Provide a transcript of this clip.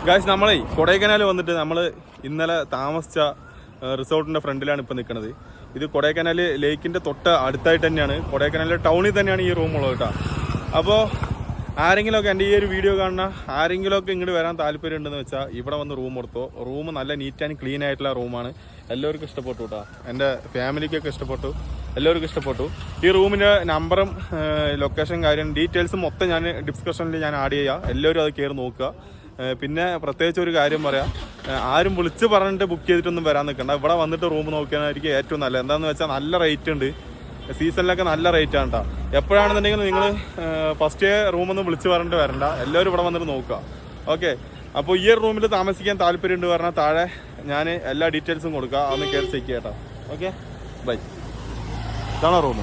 Guys നമ്മളെ കൊടൈക്കനാൽ വന്നിട്ട് നമ്മൾ ഇന്നലെ താമസിച്ച റിസോർട്ടിൻ്റെ ഫ്രണ്ടിലാണ് ഇപ്പോൾ നിൽക്കുന്നത്. ഇത് കൊടൈക്കനാൽ ലേക്കിൻ്റെ തൊട്ട് അടുത്തായിട്ട് തന്നെയാണ്, കൊടൈക്കനാൽ ടൗണിൽ തന്നെയാണ് ഈ റൂമുള്ളത് കേട്ടോ. അപ്പോൾ ആരെങ്കിലുമൊക്കെ എൻ്റെ ഈ ഒരു വീഡിയോ കാണുന്ന ആരെങ്കിലുമൊക്കെ ഇങ്ങോട്ട് വരാൻ താല്പര്യം ഉണ്ടെന്ന് വെച്ചാൽ ഇവിടെ വന്ന് റൂം എടുത്തോ. റൂം നല്ല നീറ്റ് ആൻഡ് ക്ലീൻ ആയിട്ടുള്ള റൂമാണ്. എല്ലാവർക്കും ഇഷ്ടപ്പെട്ടു കേട്ടോ, എൻ്റെ ഫാമിലിക്കൊക്കെ ഇഷ്ടപ്പെട്ടു, എല്ലാവർക്കും ഇഷ്ടപ്പെട്ടു. ഈ റൂമിൻ്റെ നമ്പറും ലൊക്കേഷൻ കാര്യം ഡീറ്റെയിൽസും മൊത്തം ഞാൻ ഡിസ്ക്രിപ്ഷനിൽ ഞാൻ ആഡ് ചെയ്യാം. എല്ലാവരും അത് കയറി നോക്കുക. പിന്നെ പ്രത്യേകിച്ച് ഒരു കാര്യം പറയാം, ആരും വിളിച്ച് പറഞ്ഞിട്ട് ബുക്ക് ചെയ്തിട്ടൊന്നും വരാൻ നിൽക്കണ്ട. ഇവിടെ വന്നിട്ട് റൂം നോക്കിയായിരിക്കും ഏറ്റവും നല്ലത്. എന്താണെന്ന് വെച്ചാൽ നല്ല റേറ്റ് ഉണ്ട്, സീസണിലൊക്കെ നല്ല റേറ്റ് ആണ് കേട്ടോ. എപ്പോഴാണെന്നുണ്ടെങ്കിൽ നിങ്ങൾ ഫസ്റ്റ് റൂമൊന്നും വിളിച്ച് പറഞ്ഞിട്ട് വരണ്ട, എല്ലാവരും ഇവിടെ വന്നിട്ട് നോക്കുക. ഓക്കെ, അപ്പോൾ ഈ ഒരു റൂമിൽ താമസിക്കാൻ താല്പര്യമുണ്ട് പറഞ്ഞാൽ താഴെ ഞാൻ എല്ലാ ഡീറ്റെയിൽസും കൊടുക്കുക, അതൊന്ന് കയറി ചെക്ക് ചെയ്യാം കേട്ടോ. Okay, bye. ഇതാണോ റൂം?